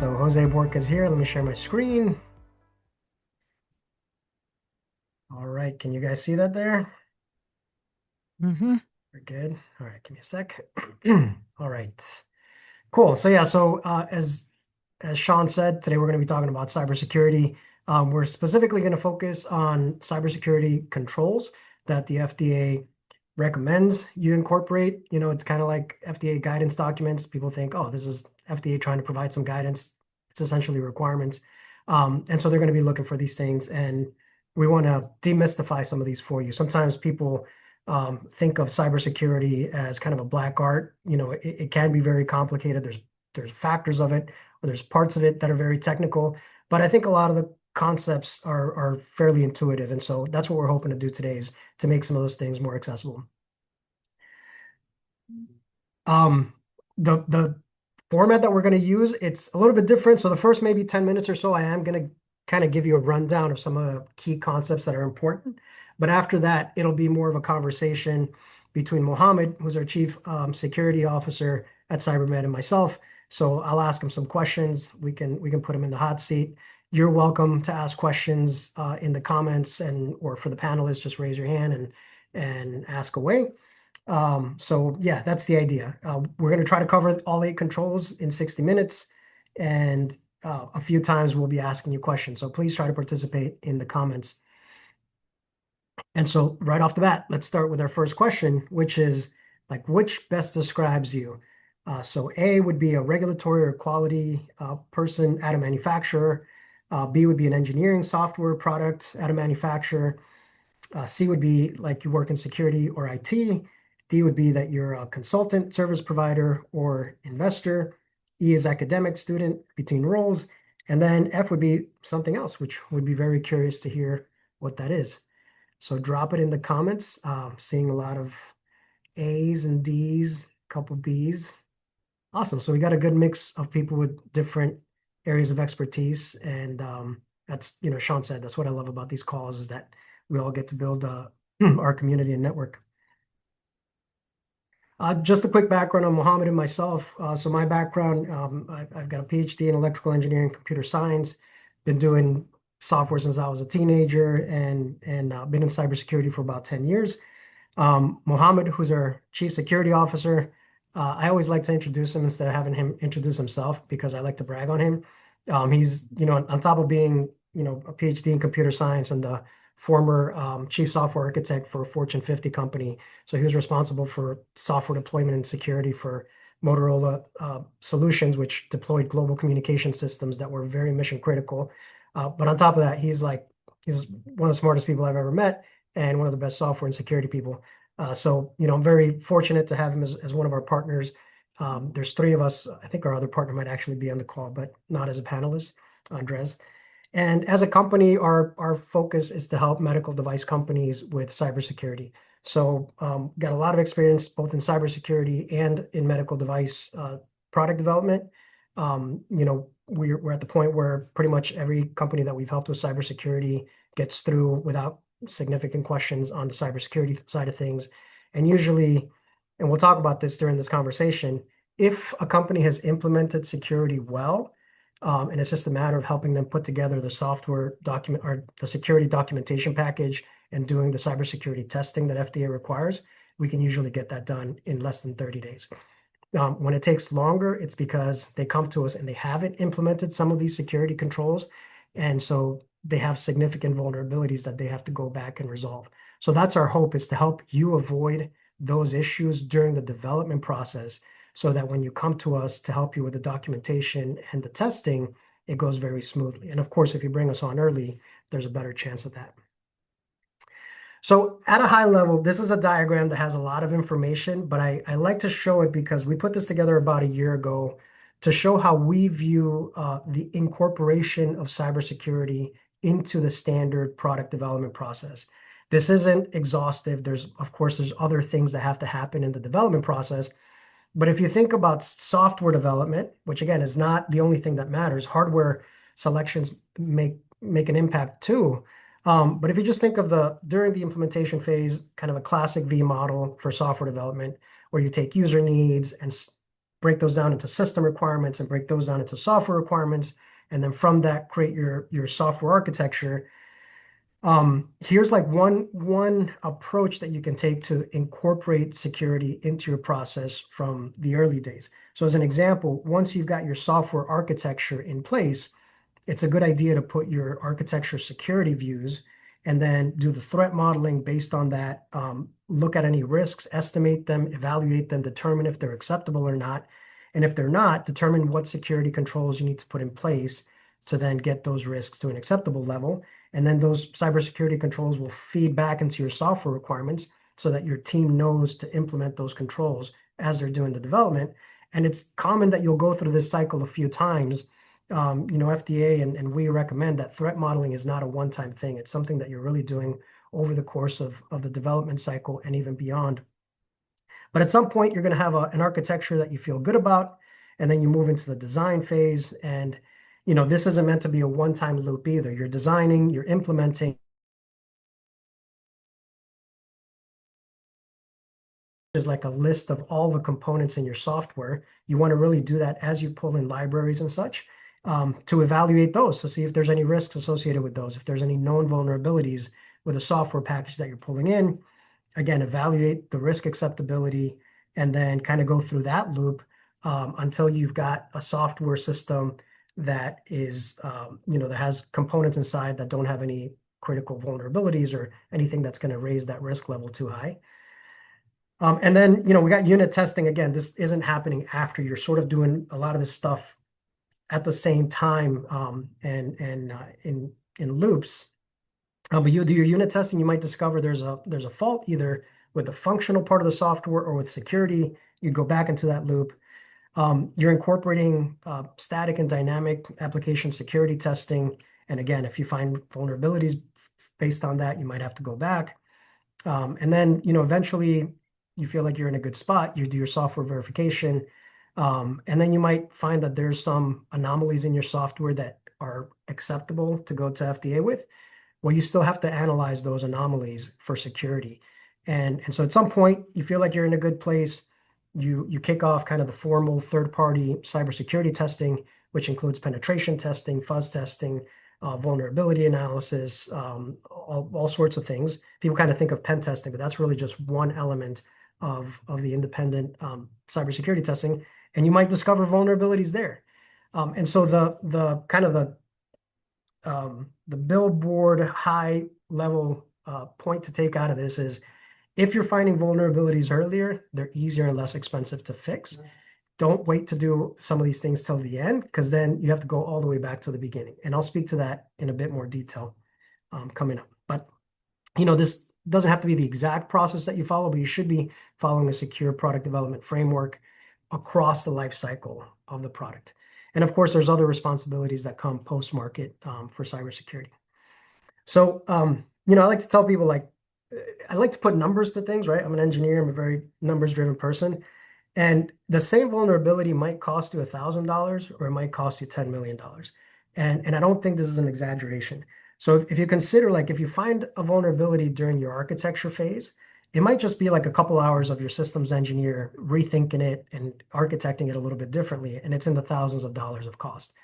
So Jose Bohorquez here. Let me share my screen. All right, can you guys see that there? Mm-hmm. We're good. All right, give me a sec. All right, cool. So yeah, as Sean said, today we're going to be talking about cybersecurity. We're specifically going to focus on cybersecurity controls that the FDA recommends you incorporate. You know, it's kind of like FDA guidance documents. People think, oh, this is FDA trying to provide some guidance. It's essentially requirements. And so they're going to be looking for these things. And we want to demystify some of these for you. Sometimes people think of cybersecurity as kind of a black art. You know, it can be very complicated. There's factors of it, or there's parts of it that are very technical. But I think a lot of the concepts are fairly intuitive. And so that's what we're hoping to do today is to make some of those things more accessible. Um, the format that we're going to use, it's a little bit different. So the first maybe 10 minutes or so, I am going to kind of give you a rundown of some of the key concepts that are important. But after that, it'll be more of a conversation between Mohamad, who's our chief security officer at CyberMed, and myself. So I'll ask him some questions. We can put him in the hot seat. You're welcome to ask questions in the comments or for the panelists, just raise your hand and ask away. So yeah, that's the idea. We're going to try to cover all 8 controls in 60 minutes, and a few times we'll be asking you questions. So please try to participate in the comments. And so right off the bat, let's start with our first question, which is like, which best describes you? So A would be a regulatory or quality person at a manufacturer. B would be an engineering software product at a manufacturer. C would be like you work in security or IT. D would be that you're a consultant, service provider, or investor. E is academic, student, between roles. And then F would be something else, which would be very curious to hear what that is. So drop it in the comments. Seeing a lot of A's and D's, a couple B's. Awesome. So we got a good mix of people with different areas of expertise. And that's, Sean said, that's what I love about these calls is that we all get to build our community and network. Just a quick background on Mohamad and myself. So my background, I've got a PhD in electrical engineering, computer science, been doing software since I was a teenager and been in cybersecurity for about 10 years. Mohamad, who's our chief security officer, I always like to introduce him instead of having him introduce himself because I like to brag on him. He's, on top of being, a PhD in computer science and the former chief software architect for a Fortune 50 company. So he was responsible for software deployment and security for Motorola Solutions, which deployed global communication systems that were very mission critical. But on top of that, he's one of the smartest people I've ever met and one of the best software and security people. So, I'm very fortunate to have him as one of our partners. There's 3 of us. I think our other partner might actually be on the call, but not as a panelist, Andres. And as a company, our focus is to help medical device companies with cybersecurity. So got a lot of experience both in cybersecurity and in medical device product development. We're at the point where pretty much every company that we've helped with cybersecurity gets through without significant questions on the cybersecurity side of things. And usually, and we'll talk about this during this conversation, if a company has implemented security well, and it's just a matter of helping them put together the software document or the security documentation package and doing the cybersecurity testing that FDA requires, we can usually get that done in less than 30 days. When it takes longer, it's because they come to us and they haven't implemented some of these security controls. And so they have significant vulnerabilities that they have to go back and resolve. So that's our hope, is to help you avoid those issues during the development process so that when you come to us to help you with the documentation and the testing, it goes very smoothly. And of course, if you bring us on early, there's a better chance of that. So at a high level, this is a diagram that has a lot of information, but I like to show it because we put this together about a year ago to show how we view the incorporation of cybersecurity into the standard product development process. This isn't exhaustive. Of course, there's other things that have to happen in the development process. But if you think about software development, which again is not the only thing that matters, hardware selections make an impact too. But if you just think of during the implementation phase, kind of a classic V model for software development, where you take user needs and break those down into system requirements and break those down into software requirements. And then from that, create your software architecture. Here's like one approach that you can take to incorporate security into your process from the early days. So as an example, once you've got your software architecture in place, it's a good idea to put your architecture security views and then do the threat modeling based on that. Look at any risks, estimate them, evaluate them, determine if they're acceptable or not. And if they're not, determine what security controls you need to put in place to then get those risks to an acceptable level. And then those cybersecurity controls will feed back into your software requirements so that your team knows to implement those controls as they're doing the development. And it's common that you'll go through this cycle a few times. FDA and we recommend that threat modeling is not a one-time thing. It's something that you're really doing over the course of the development cycle and even beyond. But at some point, you're going to have an architecture that you feel good about, and then you move into the design phase. And this isn't meant to be a one-time loop either. You're designing, you're implementing. Is like a list of all the components in your software. You want to really do that as you pull in libraries and such to evaluate those to see if there's any risks associated with those, if there's any known vulnerabilities with a software package that you're pulling in. Again, evaluate the risk acceptability and then kind of go through that loop until you've got a software system that is, that has components inside that don't have any critical vulnerabilities or anything that's going to raise that risk level too high. And then, we got unit testing. Again, this isn't happening after. You're sort of doing a lot of this stuff at the same time and in loops. But you do your unit testing, you might discover there's a fault either with the functional part of the software or with security. You go back into that loop. You're incorporating static and dynamic application security testing. And again, if you find vulnerabilities based on that, you might have to go back. And then, eventually you feel like you're in a good spot, you do your software verification. And then you might find that there's some anomalies in your software that are acceptable to go to FDA with. Well, you still have to analyze those anomalies for security. And so at some point, you feel like you're in a good place. You kick off kind of the formal third-party cybersecurity testing, which includes penetration testing, fuzz testing, vulnerability analysis, all sorts of things. People kind of think of pen testing, but that's really just one element of the independent cybersecurity testing. And you might discover vulnerabilities there. And so the kind of the billboard high level point to take out of this is if you're finding vulnerabilities earlier, they're easier and less expensive to fix. Don't wait to do some of these things till the end, because then you have to go all the way back to the beginning. And I'll speak to that in a bit more detail coming up. But, this doesn't have to be the exact process that you follow, but you should be following a secure product development framework across the life cycle of the product. And of course, there's other responsibilities that come post-market for cybersecurity. So, I like to tell people I like to put numbers to things, right? I'm an engineer. I'm a very numbers-driven person. And the same vulnerability might cost you $1,000 or it might cost you $10 million. And I don't think this is an exaggeration. So if you consider, if you find a vulnerability during your architecture phase, it might just be like a couple hours of your systems engineer rethinking it and architecting it a little bit differently, and it's in the thousands of dollars of cost.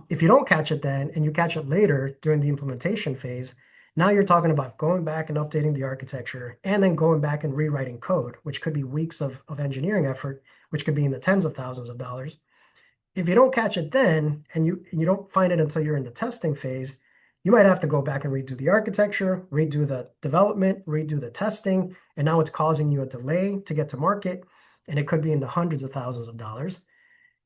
If you don't catch it then, and you catch it later during the implementation phase, now you're talking about going back and updating the architecture and then going back and rewriting code, which could be weeks of engineering effort, which could be in the tens of thousands of dollars. If you don't catch it then, and you don't find it until you're in the testing phase, you might have to go back and redo the architecture, redo the development, redo the testing, and now it's causing you a delay to get to market, and it could be in the hundreds of thousands of dollars.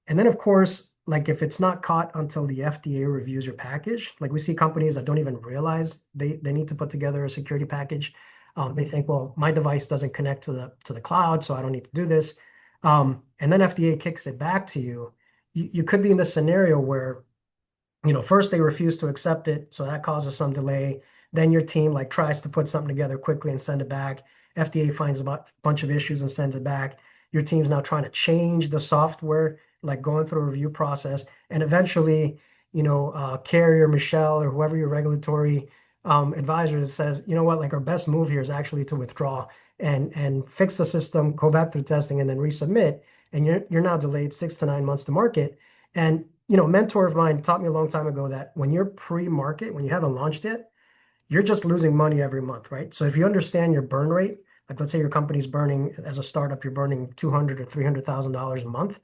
And then, of course, if it's not caught until the FDA reviews your package, we see companies that don't even realize they need to put together a security package. They think, well, my device doesn't connect to the cloud, so I don't need to do this. And then FDA kicks it back to you. You could be in this scenario where, first they refuse to accept it, so that causes some delay. Then your team tries to put something together quickly and send it back. FDA finds a bunch of issues and sends it back. Your team's now trying to change the software, going through a review process, and eventually, Carrier, Michelle, or whoever your regulatory advisor says, you know what, our best move here is actually to withdraw and fix the system, go back through testing, and then resubmit. and you're now delayed 6 to 9 months to market. And a mentor of mine taught me a long time ago that when you're pre-market, when you haven't launched yet, you're just losing money every month, right? So if you understand your burn rate, like let's say your company's burning as a startup, you're burning 200 or $300,000 a month,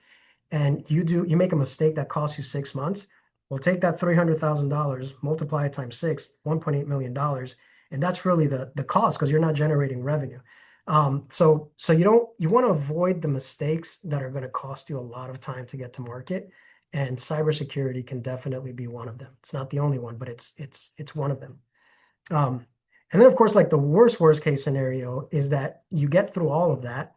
and you make a mistake that costs you 6 months. Well, take that $300,000, multiply it times six, $1.8 million, and that's really the cost because you're not generating revenue. So you want to avoid the mistakes that are going to cost you a lot of time to get to market, and cybersecurity can definitely be one of them. It's not the only one, but it's one of them. And then of course, like the worst case scenario is that you get through all of that.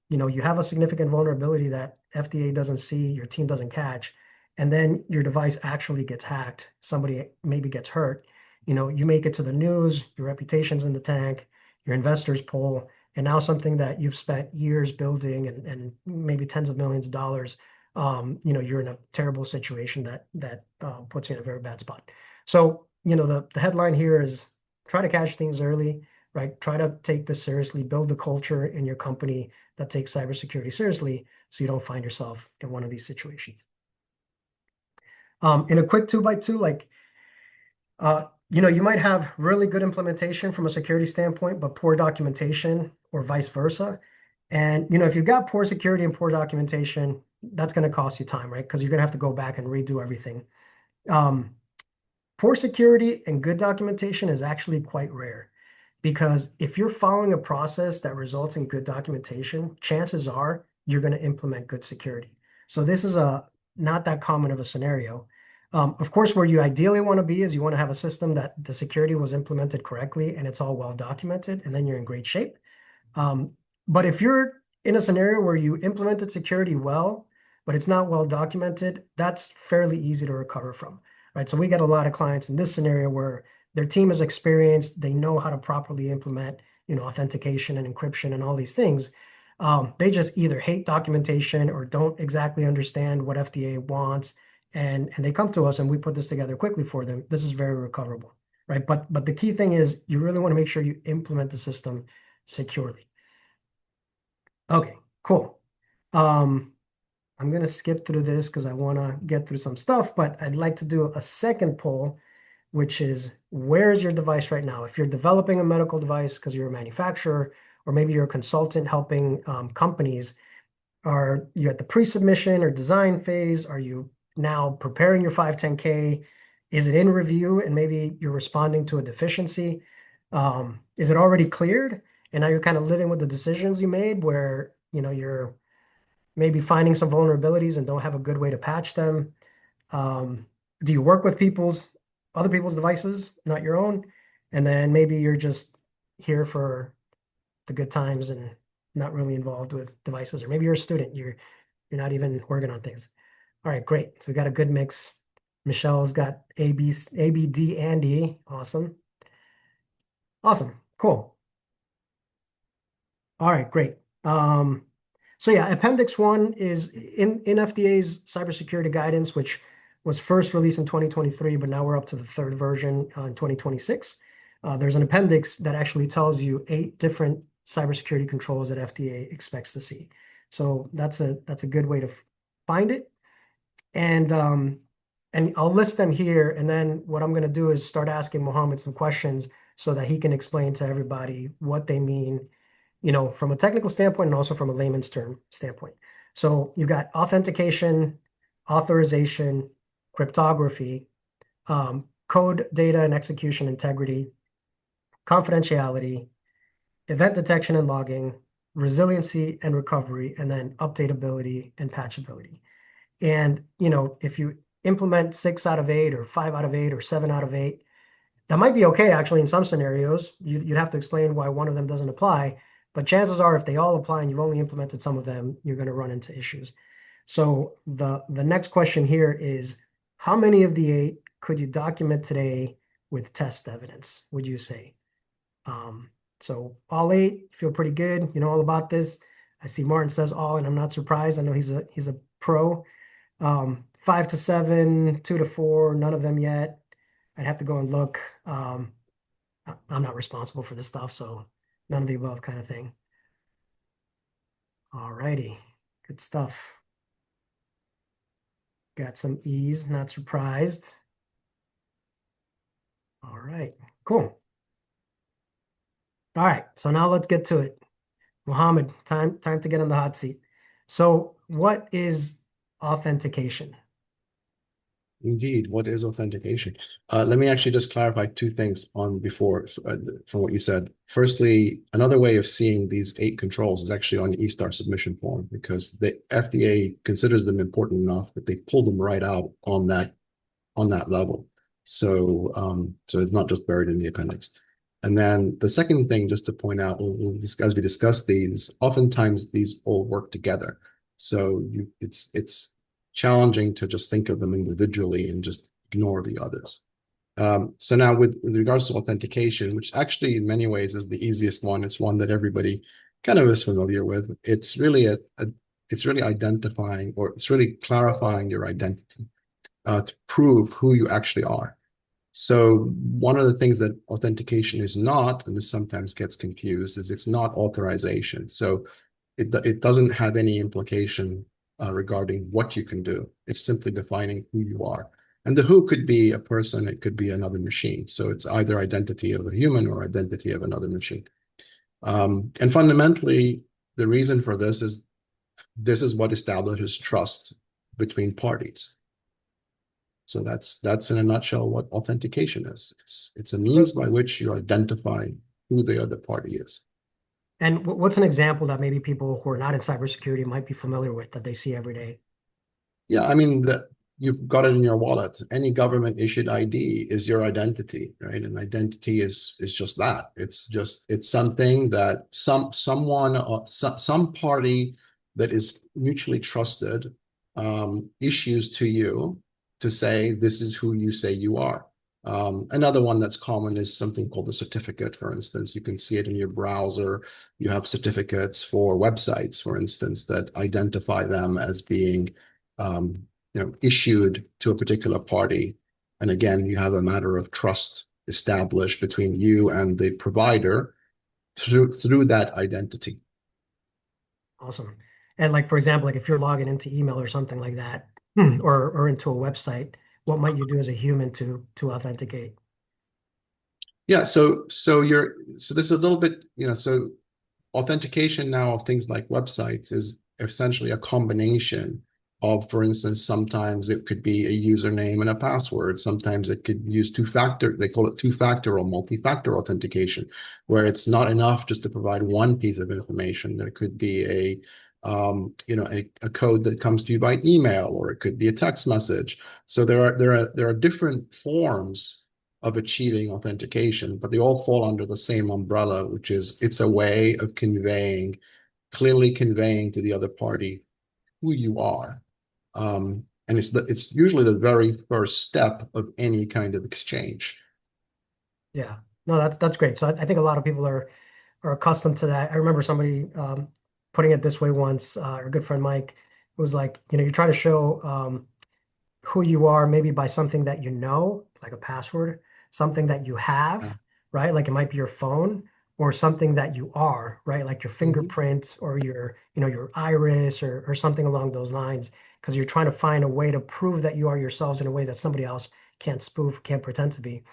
You have a significant vulnerability that FDA doesn't see, your team doesn't catch, and then your device actually gets hacked. Somebody maybe gets hurt. You make it to the news, your reputation's in the tank, your investors pull, and now something that you've spent years building and maybe tens of millions of dollars, you're in a terrible situation that puts you in a very bad spot. So, the headline here is try to catch things early, right? Try to take this seriously, build the culture in your company that takes cybersecurity seriously so you don't find yourself in one of these situations. In a quick 2x2, like, you might have really good implementation from a security standpoint, but poor documentation or vice versa. And, if you've got poor security and poor documentation, that's going to cost you time, right? Because you're going to have to go back and redo everything. Poor security and good documentation is actually quite rare. Because if you're following a process that results in good documentation, chances are you're going to implement good security. So this is not that common of a scenario. Of course, where you ideally want to be is you want to have a system that the security was implemented correctly and it's all well documented, and then you're in great shape. But if you're in a scenario where you implemented security well, but it's not well documented, that's fairly easy to recover from, right? So we get a lot of clients in this scenario where their team is experienced, they know how to properly implement, authentication and encryption and all these things. They just either hate documentation or don't exactly understand what FDA wants, and they come to us and we put this together quickly for them. This is very recoverable, right? But the key thing is you really want to make sure you implement the system securely. Okay, cool. I'm gonna skip through this because I want to get through some stuff, but I'd like to do a second poll, which is where is your device right now? If you're developing a medical device because you're a manufacturer, or maybe you're a consultant helping companies, are you at the pre-submission or design phase? Are you now preparing your 510(k)? Is it in review and maybe you're responding to a deficiency? Is it already cleared? And now you're kind of living with the decisions you made where, you're maybe finding some vulnerabilities and don't have a good way to patch them. Do you work with other people's devices, not your own? And then maybe you're just here for the good times and not really involved with devices, or maybe you're a student, you're not even working on things. All right, great. So we got a good mix. Michelle's got A, B, D, and E. Awesome. Awesome. Cool. All right, great. So yeah, Appendix I is in FDA's cybersecurity guidance, which was first released in 2023, but now we're up to the third version in 2026. There's an appendix that actually tells you 8 different cybersecurity controls that FDA expects to see. So that's a good way to find it. And I'll list them here. And then what I'm going to do is start asking Mohamad some questions so that he can explain to everybody what they mean, from a technical standpoint and also from a layman's term standpoint. So you've got authentication, authorization, cryptography, code data and execution integrity, confidentiality, event detection and logging, resiliency and recovery, and then updateability and patchability. And, if you implement 6 out of 8 or 5 out of 8 or 7 out of 8, that might be okay, actually, in some scenarios. You'd have to explain why one of them doesn't apply. But chances are, if they all apply and you've only implemented some of them, you're going to run into issues. So the next question here is, how many of the 8 could you document today with test evidence, would you say? So all 8 feel pretty good. You know all about this. I see Martin says all, and I'm not surprised. I know he's a pro. 5 to 7, 2 to 4, none of them yet. I'd have to go and look. I'm not responsible for this stuff, so none of the above kind of thing. All righty. Good stuff. Got some E's, not surprised. All right, cool. All right, so now let's get to it. Mohammed, time to get on the hot seat. So, what is authentication? Indeed, what is authentication? Let me actually just clarify two things on before from what you said. Firstly, another way of seeing these 8 controls is actually on the E-Star submission form because the FDA considers them important enough that they pull them right out on that level. So it's not just buried in the appendix. And then the second thing, just to point out, as we discuss these, oftentimes these all work together. It's challenging to just think of them individually and just ignore the others. So now with regards to authentication, which actually in many ways is the easiest one, it's one that everybody kind of is familiar with. It's really identifying, or it's really clarifying your identity to prove who you actually are. So one of the things that authentication is not, and this sometimes gets confused, is it's not authorization. So it doesn't have any implication regarding what you can do. It's simply defining who you are. And the who could be a person, it could be another machine. So it's either identity of a human or identity of another machine. And fundamentally, the reason for this is what establishes trust between parties. So that's in a nutshell what authentication is. It's a means by which you identify who the other party is. And what's an example that maybe people who are not in cybersecurity might be familiar with that they see every day? Yeah, I mean you've got it in your wallet. Any government issued ID is your identity, right? And identity is just that. It's something that someone or some party that is mutually trusted issues to you to say this is who you say you are. Another one that's common is something called a certificate, for instance. You can see it in your browser. You have certificates for websites, for instance, that identify them as being issued to a particular party. And again, you have a matter of trust established between you and the provider through that identity. Awesome. And like for example, like if you're logging into email or something like that, or into a website, what might you do as a human to authenticate? Yeah, so this is a little bit, so authentication now of things like websites is essentially a combination of, for instance, sometimes it could be a username and a password. Sometimes it could use two-factor, they call it two-factor or multi-factor authentication, where it's not enough just to provide one piece of information. There could be a code that comes to you by email, or it could be a text message. So there are different forms of achieving authentication, but they all fall under the same umbrella, which is it's a way of clearly conveying to the other party who you are. And it's usually the very first step of any kind of exchange. Yeah. No, that's great. So I think a lot of people are accustomed to that. I remember somebody putting it this way once, our good friend Mike was like, you try to show who you are maybe by something that you know, like a password, something that you Yeah. have, right? Like it might be your phone or something that you are, right? Like your Mhm. fingerprint or your iris or something along those lines, because you're trying to find a way to prove that you are yourselves in a way that somebody else can't spoof, can't pretend to be.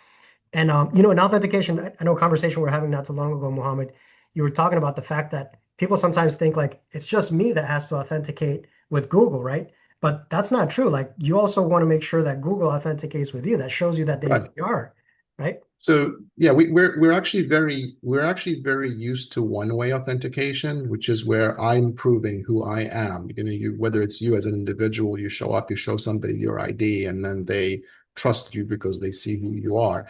And in authentication, I know a conversation we were having not too long ago, Mohammed, you were talking about the fact that people sometimes think like it's just me that has to authenticate with Google, right? But that's not true. Like you also want to make sure that Google authenticates with you. That shows you that they Right. really are, right? So yeah, we're actually very used to one-way authentication, which is where I'm proving who I am. Whether it's you as an individual, you show up, you show somebody your ID, and then they trust you because they see who you are.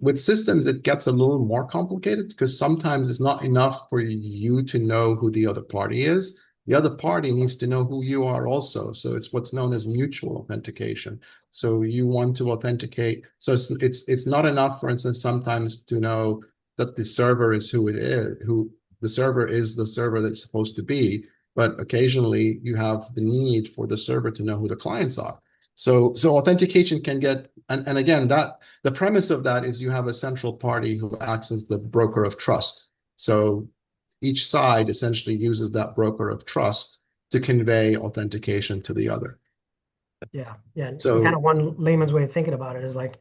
With systems, it gets a little more complicated because sometimes it's not enough for you to know who the other party is. The other party needs to know who you are also. So it's what's known as mutual authentication. So you want to authenticate. So it's not enough, for instance, sometimes to know that the server is who it is, who the server is the server that's supposed to be. But occasionally you have the need for the server to know who the clients are. So authentication can get, and again, that the premise of that is you have a central party who acts as the broker of trust. So each side essentially uses that broker of trust to convey authentication to the other. Yeah, yeah. And kind So of one layman's way of thinking about it is like,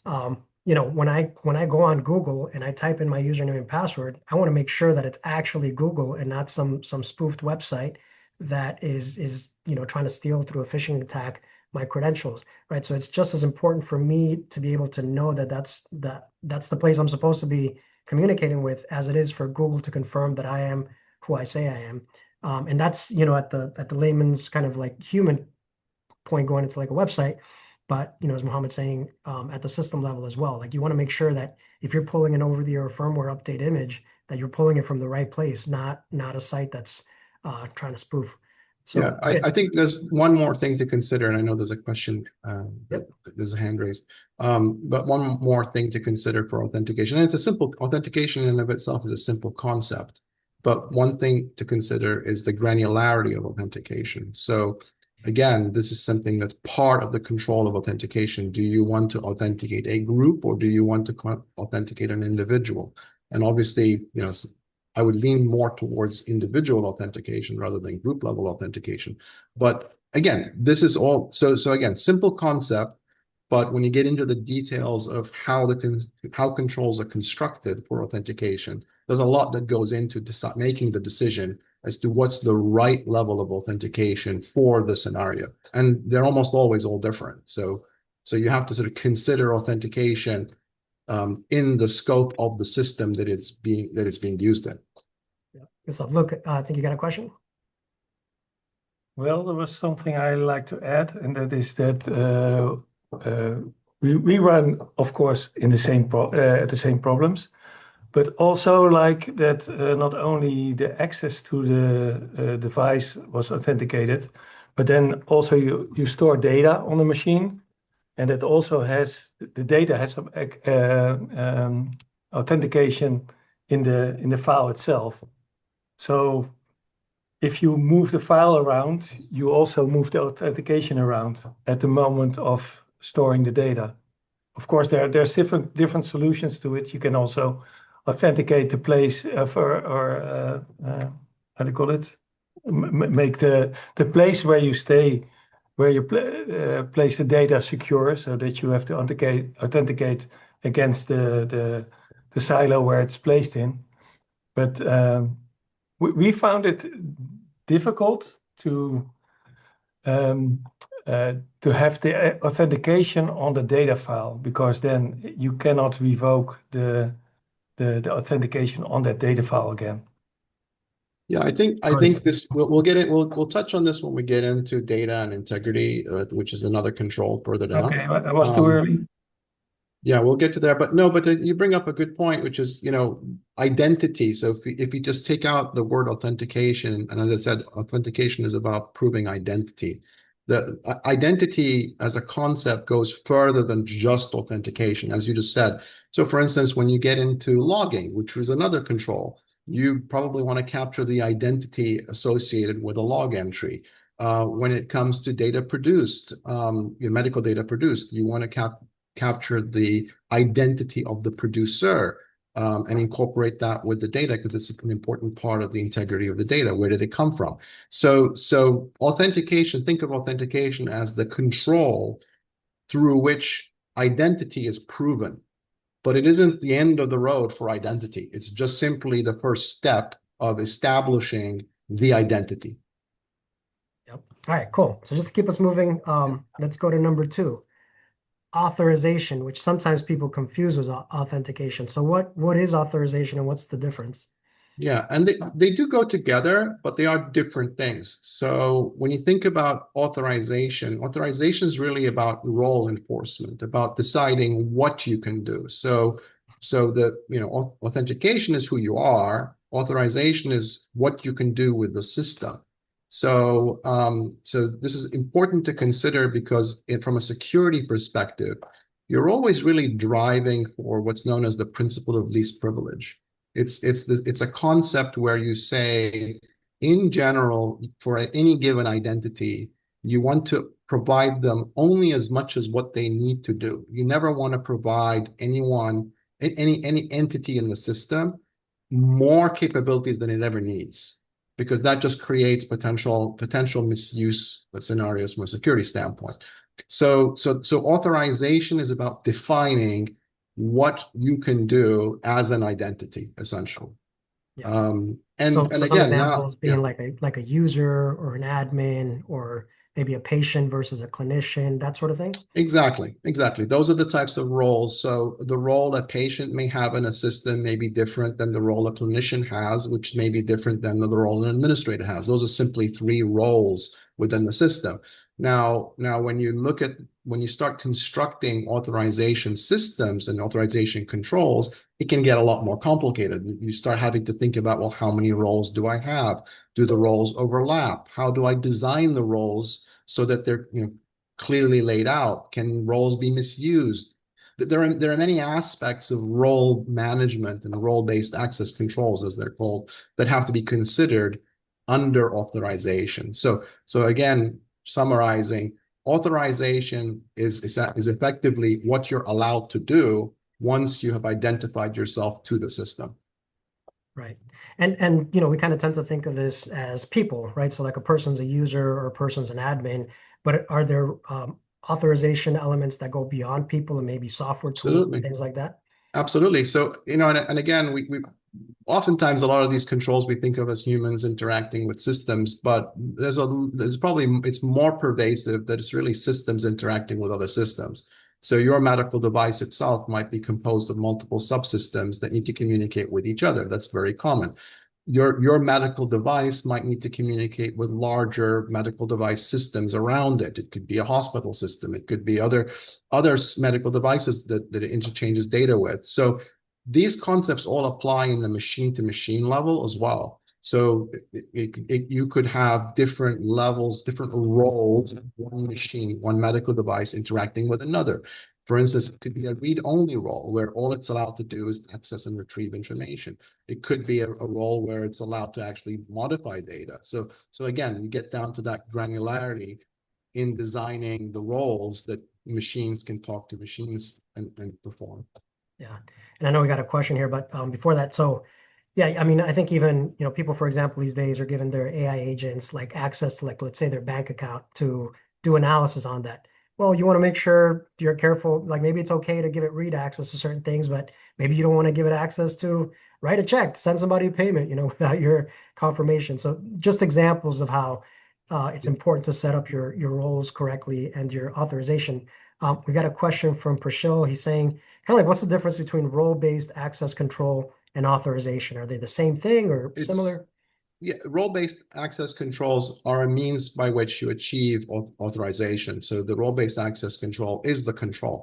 when I go on Google and I type in my username and password, I want to make sure that it's actually Google and not some spoofed website that is trying to steal through a phishing attack my credentials, right? So it's just as important for me to be able to know that that's the place I'm supposed to be communicating with as it is for Google to confirm that I am who I say I am. And that's, at the layman's kind of like human point going into like a website. But as Mohamad's saying, at the system level as well, like you want to make sure that if you're pulling an over-the-air firmware update image, that you're pulling it from the right place, not a site that's trying to spoof. yeah, So I good. think there's one more thing to consider, and I know there's a question Yep. there's a hand raised. But one more thing to consider for authentication, and it's a simple authentication in and of itself is a simple concept. But one thing to consider is the granularity of authentication. So again, this is something that's part of the control of authentication. Do you want to authenticate a group or do you want to authenticate an individual? And obviously, I would lean more towards individual authentication rather than group level authentication. But again, this is all so again, simple concept, but when you get into the details of how controls are constructed for authentication, there's a lot that goes into making the decision as to what's the right level of authentication for the scenario. And they're almost always all different. So you have to sort of consider authentication in the scope of the system that it's being used in. Yeah. Good stuff. Look, I think you got a question. Well, there was something I like to add, and that is that we run, of course, in the same at the same problems, but also like that not only the access to the device was authenticated, but then also you store data on the machine, and it also has the data has some authentication in the file itself. So if you move the file around, you also move the authentication around at the moment of storing the data. Of course, there's different solutions to it. You can also authenticate the place how do you call it? Make the place where you stay, where you place the data secure, so that you have to authenticate against the silo where it's placed in. But we found it difficult um, to have the authentication on the data file, because then you cannot revoke the authentication on that data file again. Yeah, I Course. think this we'll get it. We'll touch on this when we get into data and integrity, which is another control further Okay, down. I was too early. Yeah, we'll get to there. But no, but you bring up a good point, which is, identity. So if you just take out the word authentication, and as I said, authentication is about proving identity. The identity as a concept goes further than just authentication, as you just said. So for instance, when you get into logging, which was another control, you probably want to capture the identity associated with a log entry. When it comes to data produced, your medical data produced, you want to capture the identity of the producer and incorporate that with the data because it's an important part of the integrity of the data. Where did it come from? So authentication, think of authentication as the control through which identity is proven, but it isn't the end of the road for identity. It's just simply the first step of establishing the identity. Yep. All right, cool. So just to keep us moving, let's go to number 2. Authorization, which sometimes people confuse with authentication. So what is authorization and what's the difference? Yeah, and they do go together, but they are different things. So when you think about authorization is really about role enforcement, about deciding what you can do. So the authentication is who you are. Authorization is what you can do with the system. So this is important to consider because from a security perspective, you're always really driving for what's known as the principle of least privilege. It's a concept where you say, in general, for any given identity, you want to provide them only as much as what they need to do. You never want to provide any entity in the system more capabilities than it ever needs. because that just creates potential misuse scenarios from a security standpoint. So authorization is about defining what you can do as an identity, essentially. Yeah. And So some again, now, examples yeah. being like a user or an admin or maybe a patient versus a clinician, that sort of thing. Exactly, exactly. Those are the types of roles. So the role a patient may have in a system may be different than the role a clinician has, which may be different than the role an administrator has. Those are simply three roles within the system. Now, when you start constructing authorization systems and authorization controls, it can get a lot more complicated. You start having to think about, well, how many roles do I have? Do the roles overlap? How do I design the roles so that they're, clearly laid out? Can roles be misused? There are many aspects of role management and role-based access controls, as they're called, that have to be considered under authorization. So again, summarizing, authorization is effectively what you're allowed to do once you have identified yourself to the system. Right. And we kind of tend to think of this as people, right? So like a person's a user or a person's an admin, but are there authorization elements that go beyond people and maybe software tools, Absolutely. things like that? Absolutely. So, and again, we oftentimes a lot of these controls we think of as humans interacting with systems, but there's probably it's more pervasive that it's really systems interacting with other systems. So your medical device itself might be composed of multiple subsystems that need to communicate with each other. That's very common. Your medical device might need to communicate with larger medical device systems around it. It could be a hospital system. It could be other medical devices that it interchanges data with. So these concepts all apply in the machine-to-machine level as well. So you could have different levels, different roles, one machine, one medical device interacting with another. For instance, it could be a read-only role where all it's allowed to do is access and retrieve information. It could be a role where it's allowed to actually modify data. So again, you get down to that granularity in designing the roles that machines can talk to machines and perform. Yeah. And I know we got a question here, but before that, so yeah, I mean, I think even, people, for example, these days are giving their AI agents like access to like, let's say their bank account to do analysis on that. Well, you want to make sure you're careful. Like maybe it's okay to give it read access to certain things, but maybe you don't want to give it access to write a check, to send somebody a payment, without your confirmation. So just examples of how it's important to set up your roles correctly and your authorization. We got a question from Prashil. He's saying, kind of like, what's the difference between role-based access control and authorization? Are they the same thing or It's similar? Yeah, role-based access controls are a means by which you achieve authorization. So the role-based access control is the control.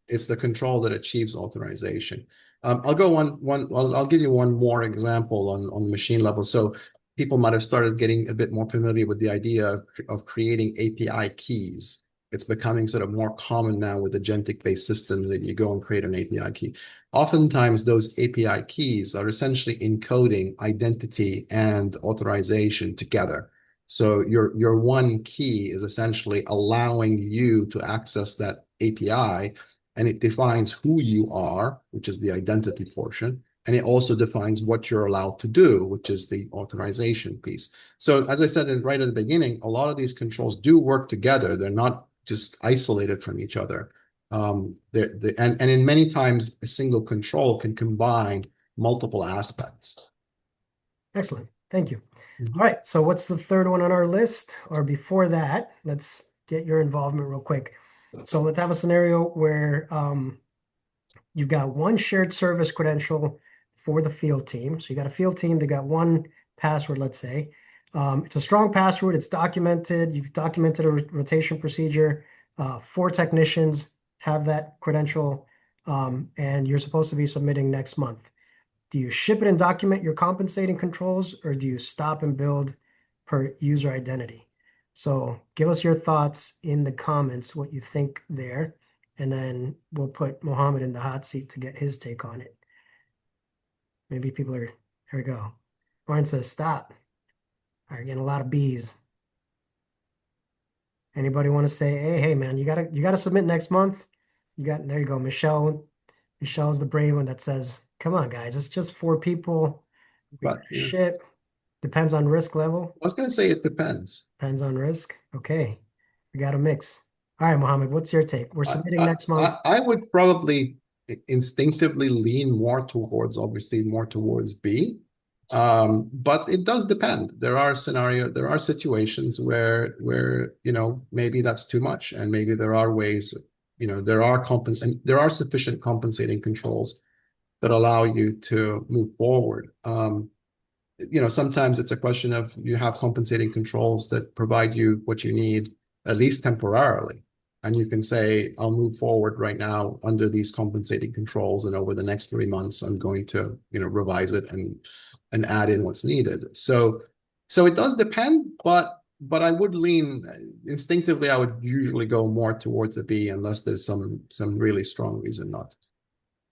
It's the control that achieves authorization. I'll give you one more example on the machine level. So people might have started getting a bit more familiar with the idea of creating API keys. It's becoming sort of more common now with agentic-based systems that you go and create an API key. Oftentimes, those API keys are essentially encoding identity and authorization together. So your one key is essentially allowing you to access that API, and it defines who you are, which is the identity portion, and it also defines what you're allowed to do, which is the authorization piece. So as I said right at the beginning, a lot of these controls do work together. They're not just isolated from each other. And in many times, a single control can combine multiple aspects. Excellent. Thank you. All Mhm. right. So what's the third one on our list? Or before that, let's get your involvement real quick. So let's have a scenario where you've got one shared service credential for the field team. So you got a field team, they got one password, let's say. It's a strong password, it's documented. You've documented a rotation procedure. Four technicians have that credential, and you're supposed to be submitting next month. Do you ship it and document your compensating controls, or do you stop and build per user identity? So give us your thoughts in the comments, what you think there, and then we'll put Mohamad in the hot seat to get his take on it. Maybe people are, here we go. Lauren says, stop. All right, getting a lot of B's. Anybody want to say, hey, man, you gotta submit next month? There you go, Michelle. Michelle's the brave one that says, come on, guys, it's just four people. We But gotta ship. Depends on risk level. I was going to say it depends. Depends on risk. Okay. We got a mix. All right, Mohammed, what's your take? We're I, submitting I, next month. I would probably instinctively lean more towards, obviously, more towards B. But it does depend. There are situations where, maybe that's too much, and maybe there are ways, and there are sufficient compensating controls that allow you to move forward. Sometimes it's a question of you have compensating controls that provide you what you need, at least temporarily. And you can say, I'll move forward right now under these compensating controls, and over the next 3 months, I'm going to, revise it and add in what's needed. So it does depend, but I would lean instinctively, I would usually go more towards a B unless there's some really strong reason not to.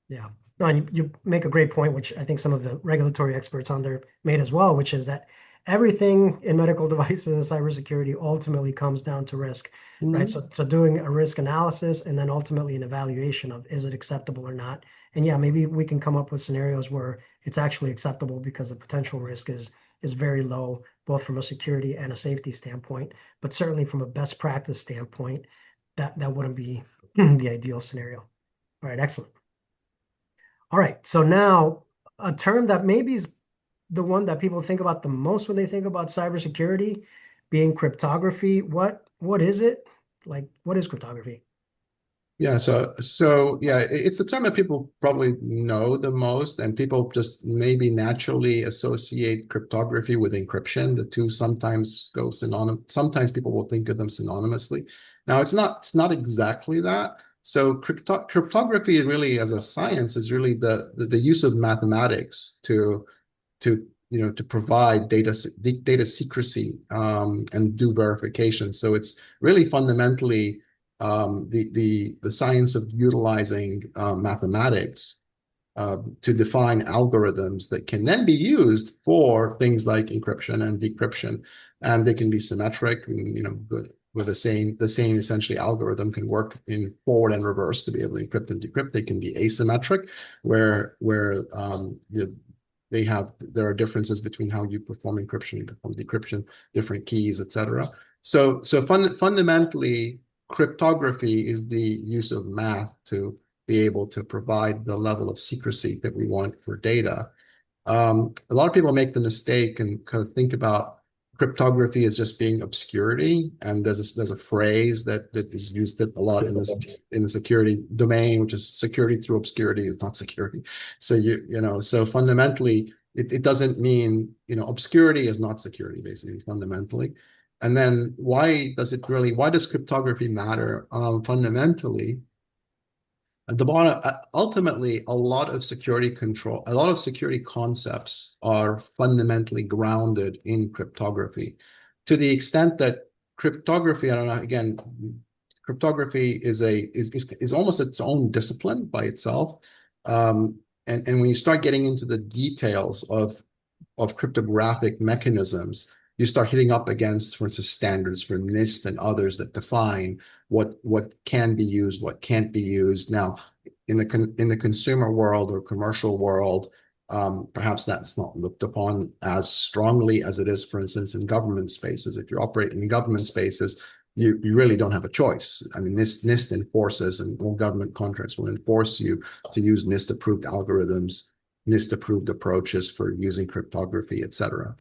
Yeah. No, and you make a great point, which I think some of the regulatory experts on there made as well, which is that everything in medical devices and cybersecurity ultimately comes down to risk, right? Mhm. So doing a risk analysis and then ultimately an evaluation of is it acceptable or not. And yeah, maybe we can come up with scenarios where it's actually acceptable because the potential risk is very low, both from a security and a safety standpoint. But certainly from a best practice standpoint, that wouldn't be the ideal scenario. All right, excellent. All right, so now a term that maybe is the one that people think about the most when they think about cybersecurity being cryptography. What is it? Like, what is cryptography? Yeah, so yeah, it's the term that people probably know the most, and people just maybe naturally associate cryptography with encryption. The two sometimes go synonymous. Sometimes people will think of them synonymously. Now, it's not exactly that. So cryptography really, as a science, is really the use of mathematics to provide data secrecy, and do verification. So it's really fundamentally, the science of utilizing mathematics to define algorithms that can then be used for things like encryption and decryption, and they can be symmetric. And, with the same essentially algorithm can work in forward and reverse to be able to encrypt and decrypt. They can be asymmetric, where there are differences between how you perform encryption and perform decryption, different keys, etc. So fundamentally, cryptography is the use of math to be able to provide the level of secrecy that we want for data. A lot of people make the mistake and kind of think about cryptography as just being obscurity, and there's a phrase that is used a lot in the security domain, which is security through obscurity is not security. So so fundamentally, it doesn't mean, obscurity is not security, basically, fundamentally. And then why does cryptography matter? Fundamentally, at the bottom, ultimately, a lot of security concepts are fundamentally grounded in cryptography, to the extent that cryptography, I don't know, again, cryptography is almost its own discipline by itself. And when you start getting into the details of cryptographic mechanisms, you start hitting up against, for instance, standards from NIST and others that define what can be used, what can't be used. Now, in the consumer world or commercial world, perhaps that's not looked upon as strongly as it is, for instance, in government spaces. If you're operating in government spaces, you really don't have a choice. I mean, NIST enforces, and all government contracts will enforce you to use NIST-approved algorithms, NIST-approved approaches for using cryptography, etc.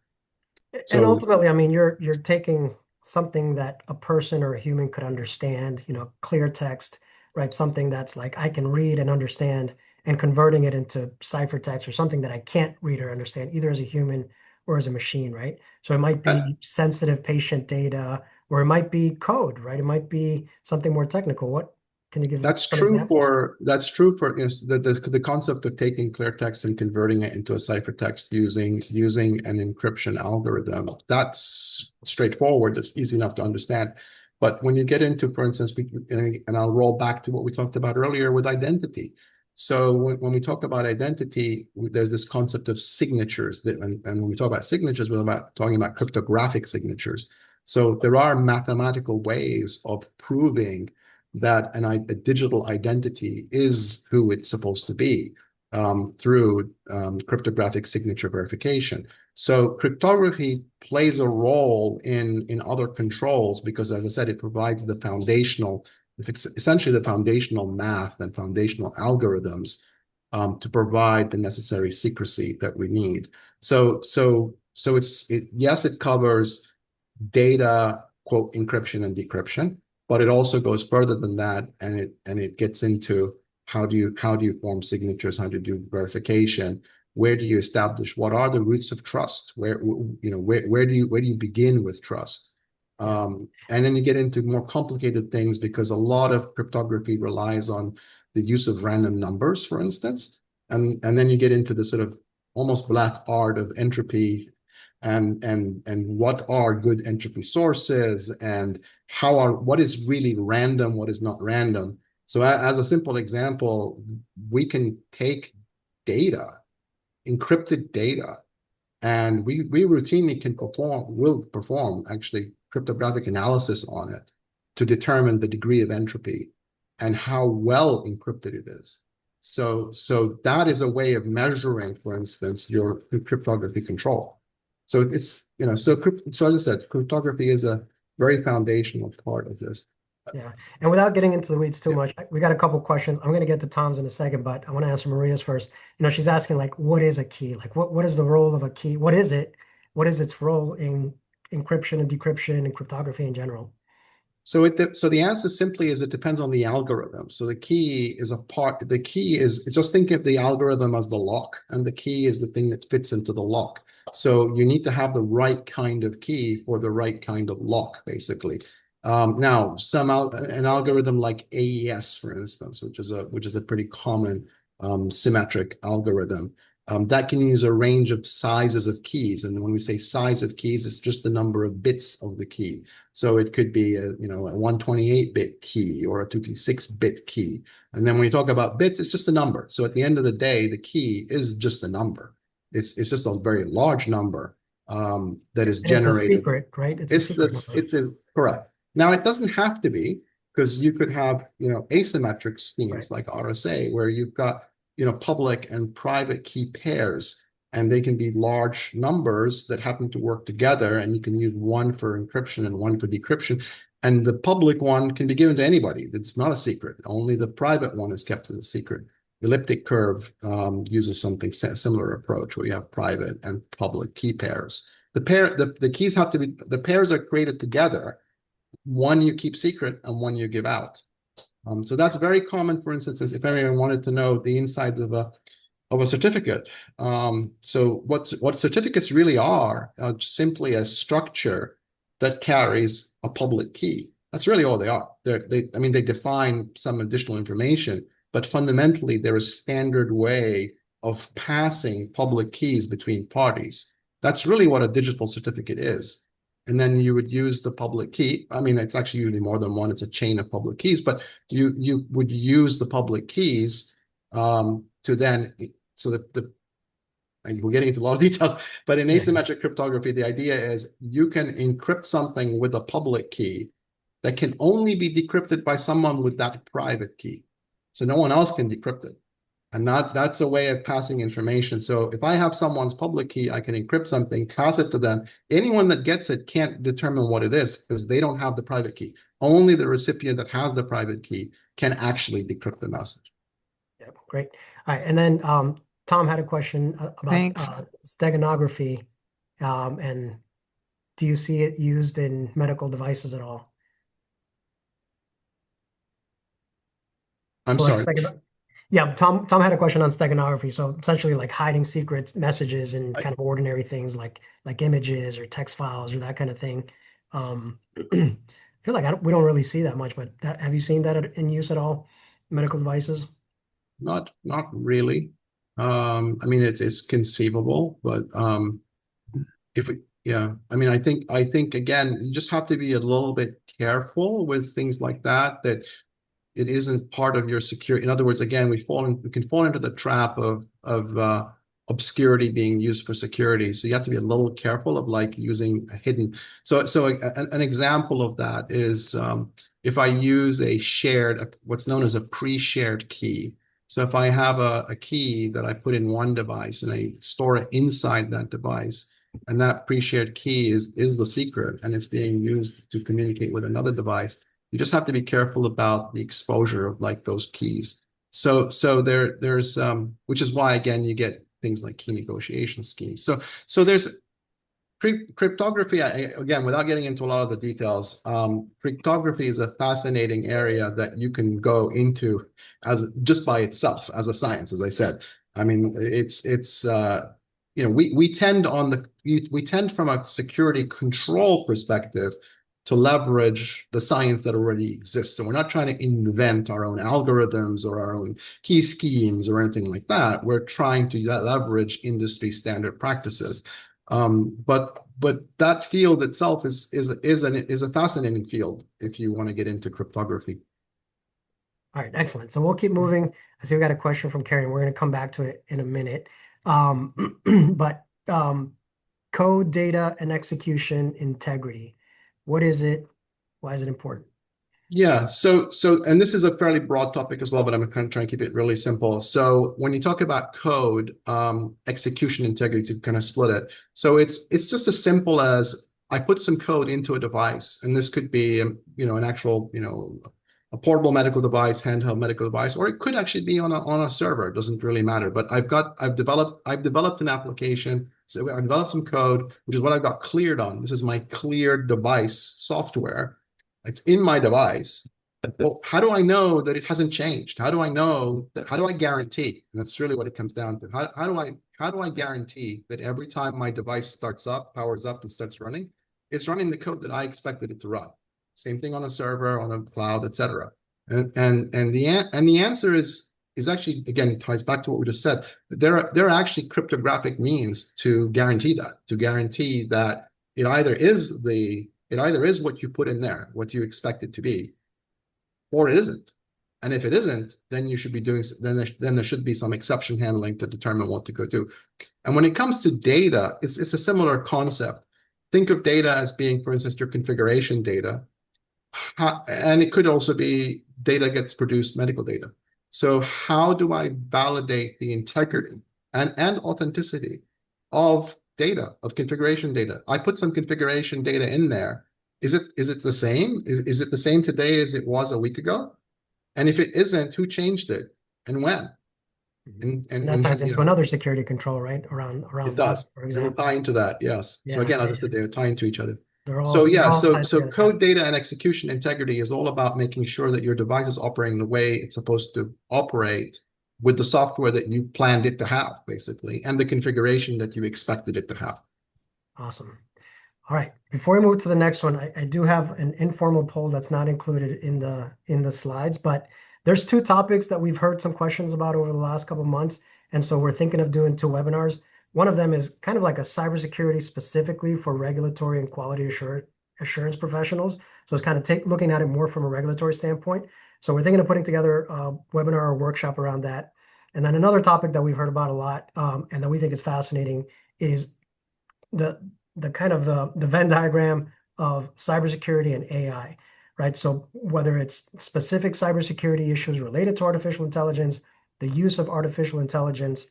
And So ultimately, I mean, you're taking something that a person or a human could understand, clear text, right? Something that's like I can read and understand, and converting it into ciphertext or something that I can't read or understand, either as a human or as a machine, right? So it might uh, be sensitive patient data, or it might be code, right? It might be something more technical. What can you give That's some true examples? for the concept of taking clear text and converting it into a ciphertext using an encryption algorithm. That's straightforward. It's easy enough to understand. But when you get into, for instance, and I'll roll back to what we talked about earlier with identity. So when we talk about identity, there's this concept of signatures and when we talk about signatures, we're talking about cryptographic signatures. So there are mathematical ways of proving that a digital identity is who it's supposed to be, through cryptographic signature verification. So cryptography plays a role in other controls because, as I said, it provides the foundational, essentially the foundational math and foundational algorithms to provide the necessary secrecy that we need. So yes, it covers data, quote, encryption and decryption, but it also goes further than that, and it gets into how do you form signatures, how do you do verification, where do you establish, what are the roots of trust, where do you begin with trust, and then you get into more complicated things because a lot of cryptography relies on the use of random numbers, for instance, and then you get into the sort of almost black art of entropy and what are good entropy sources and what is really random, what is not random. So as a simple example, we can take data, encrypted data, and we routinely will perform actually cryptographic analysis on it to determine the degree of entropy and how well encrypted it is. So that is a way of measuring, for instance, your cryptography control. So so as I said, cryptography is a very foundational part of this. Yeah. And without getting into the weeds too Yeah. much, we got a couple questions. I'm going to get to Tom's in a second, but I want to answer Maria's first. She's asking like, what is a key? Like, what is the role of a key? What is it? What is its role in encryption and decryption and cryptography in general? So the answer simply is it depends on the algorithm. So the key is just think of the algorithm as the lock, and the key is the thing that fits into the lock. So you need to have the right kind of key for the right kind of lock, basically. Now, an algorithm like AES, for instance, which is a pretty common symmetric algorithm, that can use a range of sizes of keys. And when we say size of keys, it's just the number of bits of the key. So it could be a 128-bit key or a 256-bit key. And then when you talk about bits, it's just a number. So at the end of the day, the key is just a number. It's just a very large number that is And it's a generated. secret, right? It's a secret number. Correct. Now it doesn't have to be, because you could have asymmetric schemes Right. like RSA where you've got public and private key pairs, and they can be large numbers that happen to work together, and you can use one for encryption and one for decryption. And the public one can be given to anybody. It's not a secret. Only the private one is kept as a secret. Elliptic curve uses something similar approach where you have private and public key pairs. The keys have to be, the pairs are created together. One you keep secret and one you give out. So that's very common. For instance, if anyone wanted to know the insides of a certificate. So what certificates really are simply a structure that carries a public key. That's really all they are. They define some additional information, but fundamentally they're a standard way of passing public keys between parties. That's really what a digital certificate is. And then you would use the public key. I mean, it's actually usually more than one. It's a chain of public keys, but you would use the public keys to then so that we're getting into a lot of details, but in Yeah. asymmetric cryptography, the idea is you can encrypt something with a public key that can only be decrypted by someone with that private key. So no one else can decrypt it. And that's a way of passing information. So if I have someone's public key, I can encrypt something, pass it to them. Anyone that gets it can't determine what it is because they don't have the private key. Only the recipient that has the private key can actually decrypt the message. Yeah. Great. All right. And then Tom had a question about Thanks. steganography, and do you see it used in medical devices at all? I'm So like sorry. yeah, Tom had a question on steganography. So essentially like hiding secrets, messages, and kind of ordinary things like images or text files or that kind of thing. I feel like we don't really see that much, but have you seen that in use at all? Medical devices? Not really. I mean, it's conceivable, but if we, yeah, I mean, I think again, you just have to be a little bit careful with things like that. That it isn't part of your security. In other words, again, we can fall into the trap of obscurity being used for security. So you have to be a little careful of like using a hidden. An example of that is if I use what's known as a pre-shared key. So if I have a key that I put in one device and I store it inside that device, and that pre-shared key is the secret, and it's being used to communicate with another device. You just have to be careful about the exposure of like those keys. So there's which is why again you get things like key negotiation schemes. So there's cryptography, again, without getting into a lot of the details, cryptography is a fascinating area that you can go into as just by itself as a science, as I said. I mean, we tend from a security control perspective to leverage the science that already exists. So we're not trying to invent our own algorithms or our own key schemes or anything like that. We're trying to leverage industry standard practices. But that field itself is a fascinating field if you want to get into cryptography. All right, excellent. So we'll keep moving. I see we got a question from Carrie, and we're going to come back to it in a minute. But code, data, and execution integrity. What is it? Why is it important? Yeah, and this is a fairly broad topic as well, but I'm kind of trying to keep it really simple. So when you talk about code, execution integrity, to kind of split it. So it's just as simple as I put some code into a device, and this could be an actual a portable medical device, handheld medical device, or it could actually be on a server. It doesn't really matter. But I've developed an application. So I've developed some code, which is what I've got cleared on. This is my cleared device software. It's in my device. Well, how do I know that it hasn't changed? How do I guarantee? And that's really what it comes down to. How do I guarantee that every time my device powers up and starts running, it's running the code that I expected it to run? Same thing on a server, on a cloud, etc. And the answer is actually, again, it ties back to what we just said. There are actually cryptographic means to guarantee that it either is what you put in there, what you expect it to be, or it isn't. And if it isn't, then you should be doing, then there should be some exception handling to determine what to go do. And when it comes to data, it's a similar concept. Think of data as being, for instance, your configuration data. And it could also be data gets produced, medical data. So how do I validate the integrity and authenticity of data, of configuration data? I put some configuration data in there. Is it the same? Is it the same today as it was a week ago? And if it isn't, who changed it and when? And that ties into another security control, right? Around It that, does. for It'll example. tie into that, yes. So Yeah, again, as I said, they're tying to each other. they're So all they're yeah, all so tied so together. code, data, and execution integrity is all about making sure that your device is operating the way it's supposed to operate with the software that you planned it to have, basically, and the configuration that you expected it to have. Awesome. All right. Before we move to the next one, I do have an informal poll that's not included in the slides, but there's two topics that we've heard some questions about over the last couple of months. And so we're thinking of doing two webinars. One of them is kind of like a cybersecurity specifically for regulatory and quality assurance professionals. So it's kind of looking at it more from a regulatory standpoint. So we're thinking of putting together a webinar or workshop around that. And then another topic that we've heard about a lot and that we think is fascinating is the kind of the Venn diagram of cybersecurity and AI, right? So whether it's specific cybersecurity issues related to artificial intelligence, the use of artificial intelligence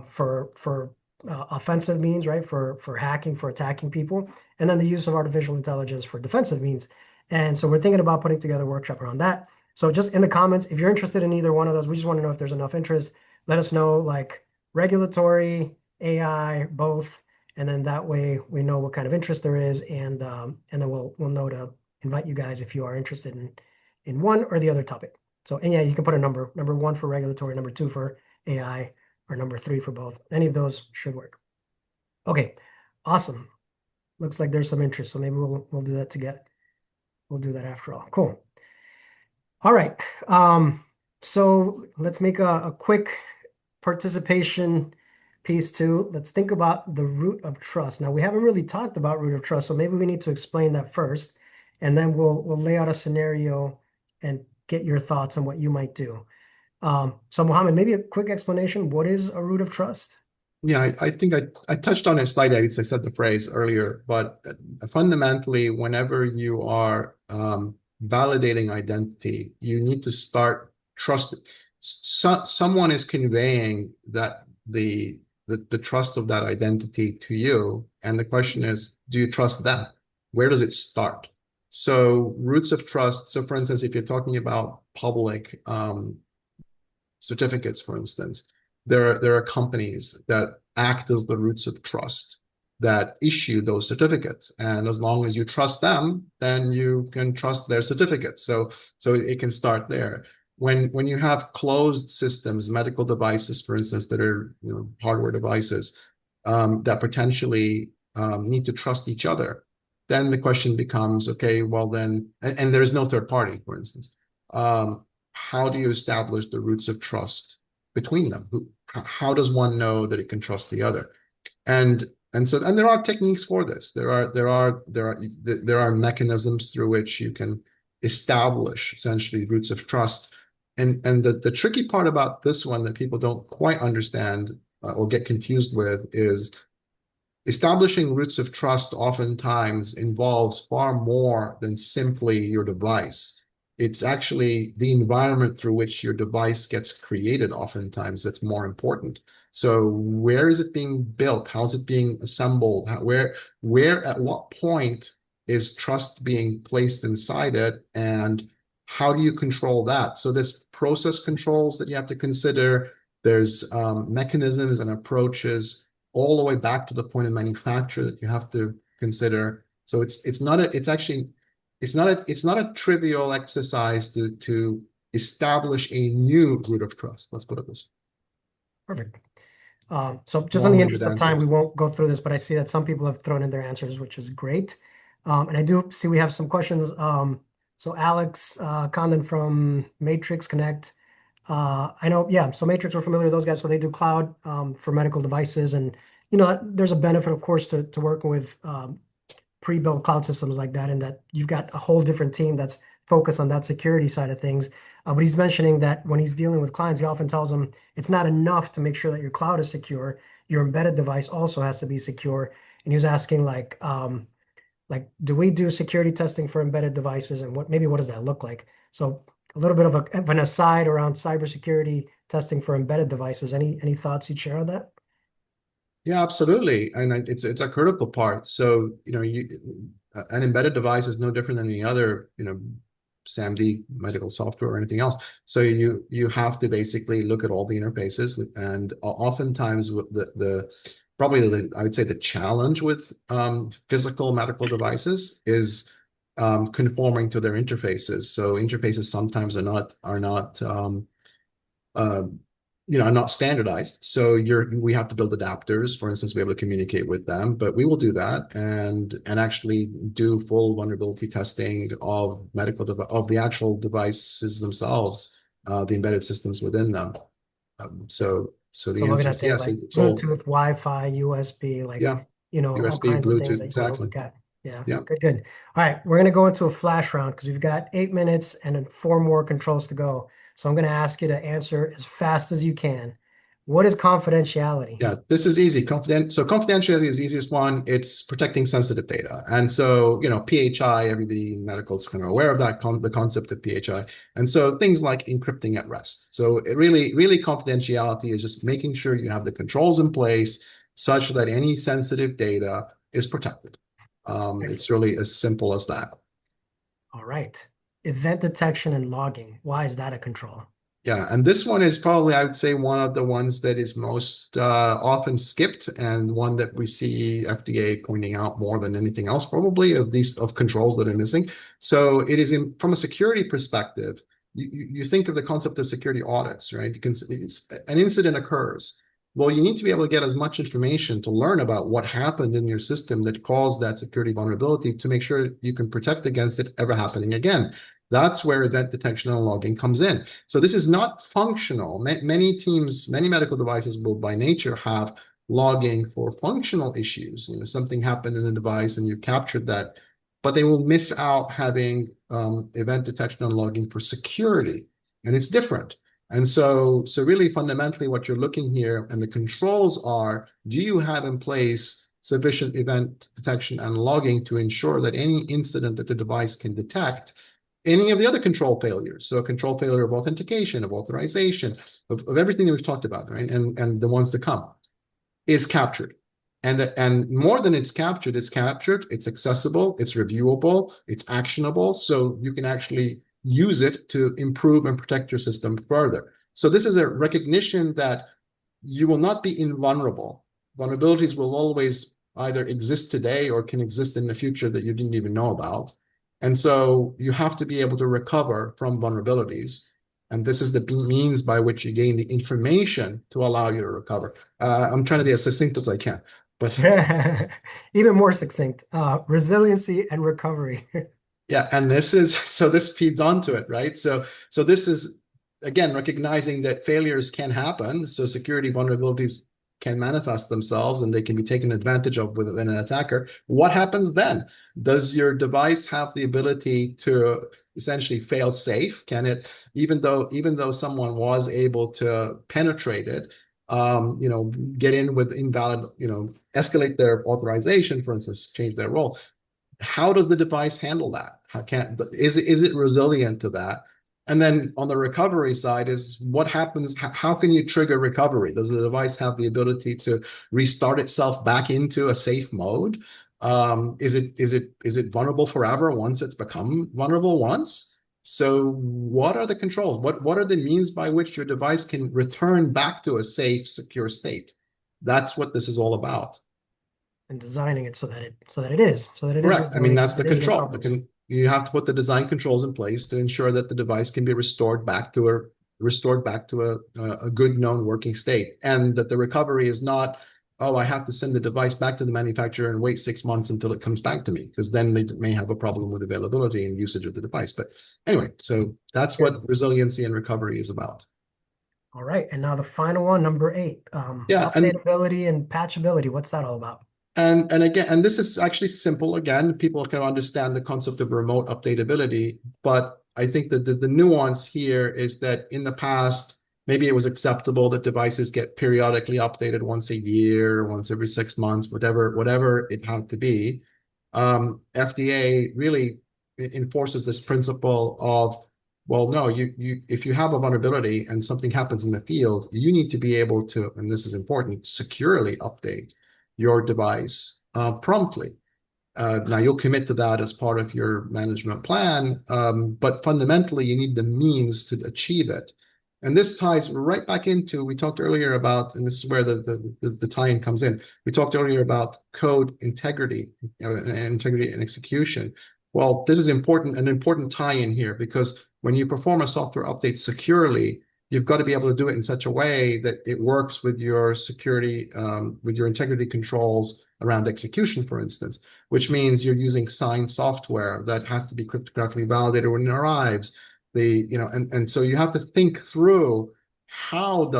for offensive means, right? For hacking, for attacking people, and then the use of artificial intelligence for defensive means. And so we're thinking about putting together a workshop around that. So just in the comments, if you're interested in either one of those, we just want to know if there's enough interest. Let us know, like regulatory, AI, both, and then that way we know what kind of interest there is, and then we'll know to invite you guys if you are interested in one or the other topic. So, and yeah, you can put a number one for regulatory, number two for AI, or number three for both. Any of those should work. Okay, awesome. Looks like there's some interest, so maybe we'll do that together. We'll do that after all. Cool. All right. So let's make a quick participation piece two. Let's think about the root of trust. Now, we haven't really talked about root of trust, so maybe we need to explain that first, and then we'll lay out a scenario and get your thoughts on what you might do. So Mohamad, maybe a quick explanation. What is a root of trust? Yeah, I think I touched on it slightly. I said the phrase earlier, but fundamentally, whenever you are validating identity, you need to start trusting. Someone is conveying that the trust of that identity to you. And the question is, do you trust them? Where does it start? So roots of trust. So for instance, if you're talking about public certificates, for instance, there are companies that act as the roots of trust that issue those certificates. And as long as you trust them, then you can trust their certificates. So it can start there. When you have closed systems, medical devices, for instance, that are hardware devices that potentially need to trust each other, then the question becomes, okay, well then, and there is no third party, for instance. How do you establish the roots of trust between them? How does one know that it can trust the other? And there are techniques for this. There are mechanisms through which you can establish essentially roots of trust. And the tricky part about this one that people don't quite understand or get confused with is establishing roots of trust oftentimes involves far more than simply your device. It's actually the environment through which your device gets created oftentimes that's more important. So where is it being built? How's it being assembled? Where at what point is trust being placed inside it? And how do you control that? So there's process controls that you have to consider. There's mechanisms and approaches all the way back to the point of manufacture that you have to consider. So it's not a trivial exercise to establish a new root of trust. Let's put it this way. Perfect. So just in the long-winded interest of time, answer. we won't go through this, but I see that some people have thrown in their answers, which is great. And I do see we have some questions. So Alex Condon from Matrix Connect. I know, yeah, so Matrix, we're familiar with those guys. So they do cloud for medical devices. And, there's a benefit, of course, to working with pre-built cloud systems like that, and that you've got a whole different team that's focused on that security side of things. But he's mentioning that when he's dealing with clients, he often tells them it's not enough to make sure that your cloud is secure. Your embedded device also has to be secure. And he was asking do we do security testing for embedded devices, and what does that look like? So a little bit of an aside around cybersecurity testing for embedded devices. Any thoughts you'd share on that? Yeah, absolutely, and it's a critical part. So an embedded device is no different than any other SAMD medical software or anything else. So you have to basically look at all the interfaces, and oftentimes I would say the challenge with physical medical devices is conforming to their interfaces. So interfaces sometimes are not uh, not standardized. So we have to build adapters, for instance, to be able to communicate with them. But we will do that and actually do full vulnerability testing of of the actual devices themselves, the embedded systems within them. So the So looking answer at is things yes. like It's all Bluetooth, Wi-Fi, USB, yeah, all USB, kinds of things Bluetooth, that you want to exactly. look at. Yeah, Yeah. good, good. All right, we're going to go into a flash round because we've got 8 minutes and then 4 more controls to go. So I'm going to ask you to answer as fast as you can. What is confidentiality? Yeah, this is easy. So confidentiality is the easiest one. It's protecting sensitive data. And so, PHI, everybody in medical is kind of aware of that, the concept of PHI. And so things like encrypting at rest. So it really confidentiality is just making sure you have the controls in place such that any sensitive data is protected. It's Excellent. really as simple as that. All right. Event detection and logging. Why is that a control? Yeah, and this one is probably, I would say, one of the ones that is most often skipped, and one that we see FDA pointing out more than anything else, probably of controls that are missing. So it is from a security perspective. You think of the concept of security audits, right? An incident occurs. Well, you need to be able to get as much information to learn about what happened in your system that caused that security vulnerability to make sure you can protect against it ever happening again. That's where event detection and logging comes in. So this is not functional. Many teams, many medical devices will by nature have logging for functional issues. Something happened in the device and you captured that, but they will miss out having event detection and logging for security, and it's different. And so really fundamentally what you're looking here and the controls are, do you have in place sufficient event detection and logging to ensure that any incident that the device can detect, any of the other control failures, so a control failure of authentication, of authorization, of everything that we've talked about, right? And the ones to come. is captured. And more than it's captured, it's accessible, it's reviewable, it's actionable, so you can actually use it to improve and protect your system further. So this is a recognition that you will not be invulnerable. Vulnerabilities will always either exist today or can exist in the future that you didn't even know about. And so you have to be able to recover from vulnerabilities. And this is the means by which you gain the information to allow you to recover. I'm trying to be as succinct as I can, but Even more succinct, resiliency and recovery. yeah, and this feeds onto it, right? So this is again recognizing that failures can happen. So security vulnerabilities can manifest themselves and they can be taken advantage of within an attacker. What happens then? Does your device have the ability to essentially fail safe? Can it, even though someone was able to penetrate it, get in with invalid, escalate their authorization, for instance, change their role? How does the device handle that? Is it resilient to that? And then on the recovery side is what happens, how can you trigger recovery? Does the device have the ability to restart itself back into a safe mode? Is it vulnerable forever once it's become vulnerable once? So what are the controls? What are the means by which your device can return back to a safe, secure state? That's what this is all about. And designing it so that it is Correct. I mean, resilient, that's so the that it is control. recoverable. You have to put the design controls in place to ensure that the device can be restored back to a good known working state, and that the recovery is not, oh, I have to send the device back to the manufacturer and wait 6 months until it comes back to me, because then they may have a problem with availability and usage of the device. But anyway, so that's Good. what resiliency and recovery is about. All right. And now the final one, number 8, Yeah, and updatability and patchability. What's that all about? And again, and this is actually simple. Again, people can understand the concept of remote updatability, but I think that the nuance here is that in the past, maybe it was acceptable that devices get periodically updated once a year, once every 6 months, whatever it had to be. FDA really enforces this principle of, well, no, if you have a vulnerability and something happens in the field, you need to be able to, and this is important, securely update your device promptly. Now, you'll commit to that as part of your management plan, but fundamentally, you need the means to achieve it. And this ties right back into, we talked earlier about, and this is where the tie-in comes in. We talked earlier about code integrity, and integrity and execution. Well, this is important, an important tie-in here, because when you perform a software update securely, you've got to be able to do it in such a way that it works with your security, with your integrity controls around execution, for instance, which means you're using signed software that has to be cryptographically validated when it arrives. And so you have to think through how.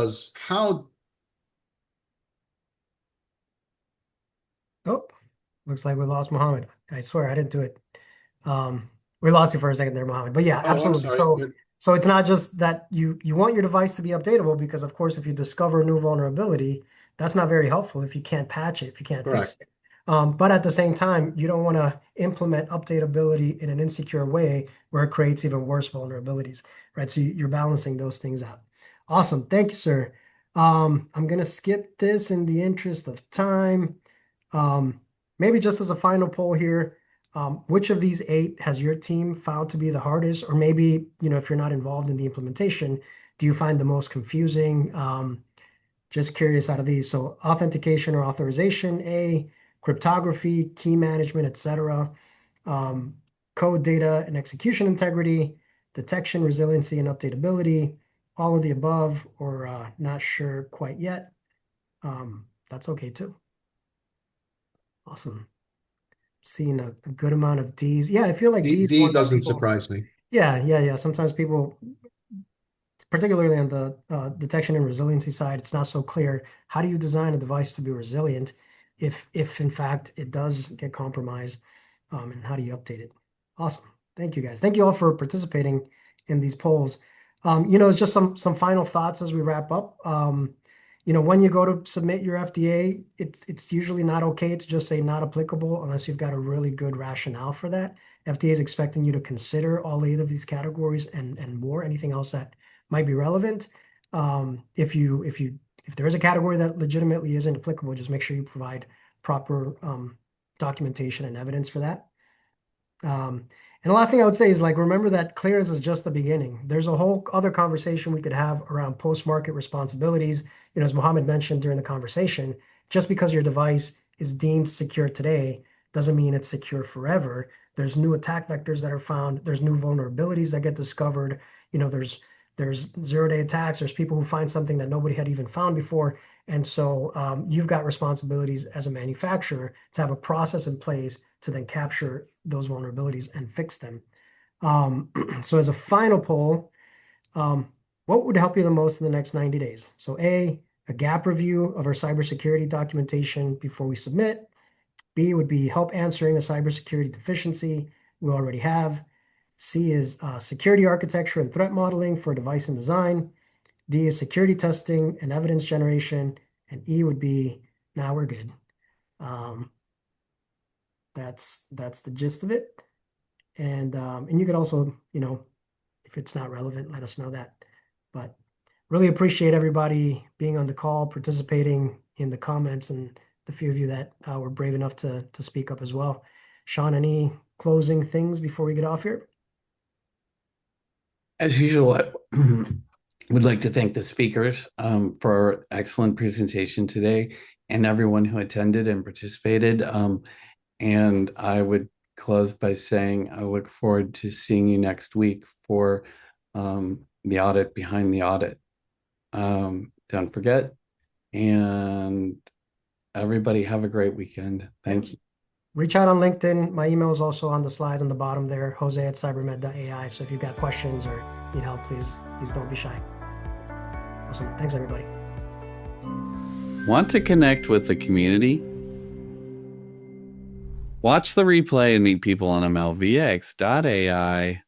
Oh, looks like we lost Mohammed. I swear I didn't do it. Um, we lost you for a second there, Mohammed. But yeah, Oh, I'm absolutely. sorry. So it's not just that you want your device to be updatable, because of course if you discover a new vulnerability, that's not very helpful if you can't patch it, if you can't fix Correct. it. But at the same time, you don't want to implement updatability in an insecure way where it creates even worse vulnerabilities, right? So you're balancing those things out. Awesome. Thank you, sir. I'm gonna skip this in the interest of time. Um, Maybe just as a final poll here, which of these 8 has your team found to be the hardest? Or maybe, if you're not involved in the implementation, do you find the most confusing? Just curious out of these. So authentication or authorization, A, cryptography, key management, etc. Um, Code data and execution integrity, detection, resiliency, and updatability, all of the above, or not sure quite yet. That's okay too. Awesome. Seeing a good amount of D's. Yeah, I feel like D is D one that doesn't people, surprise me. yeah. Sometimes people, particularly on the detection and resiliency side, it's not so clear. How do you design a device to be resilient if in fact it does get compromised? And how do you update it? Awesome. Thank you guys. Thank you all for participating in these polls. It's just some final thoughts as we wrap up. When you go to submit your FDA, it's usually not okay to just say not applicable unless you've got a really good rationale for that. FDA is expecting you to consider all 8 of these categories and more, anything else that might be relevant. If you if there is a category that legitimately isn't applicable, just make sure you provide proper documentation and evidence for that. And the last thing I would say is, like, remember that clearance is just the beginning. There's a whole other conversation we could have around post-market responsibilities. As Mohamad mentioned during the conversation, just because your device is deemed secure today doesn't mean it's secure forever. There's new attack vectors that are found. There's new vulnerabilities that get discovered. There's zero-day attacks. There's people who find something that nobody had even found before. And so you've got responsibilities as a manufacturer to have a process in place to then capture those vulnerabilities and fix them. So as a final poll, what would help you the most in the next 90 days? So A, a gap review of our cybersecurity documentation before we submit. B would be help answering a cybersecurity deficiency we already have. C is security architecture and threat modeling for device and design. D is security testing and evidence generation. And E would be, now we're good. That's the gist of it. And you could also, if it's not relevant, let us know that. But really appreciate everybody being on the call, participating in the comments, and the few of you that were brave enough to speak up as well. Sean, any closing things before we get off here? As usual, I would like to thank the speakers for our excellent presentation today, and everyone who attended and participated. And I would close by saying I look forward to seeing you next week for the audit behind the audit. Don't forget, and everybody have a great weekend. Thank you. Reach out on LinkedIn. My email is also on the slides on the bottom there, jose@cybermed.ai. So if you've got questions or need help, please don't be shy. Awesome. Thanks, everybody. Want to connect with the community? Watch the replay and meet people on MLVX.ai.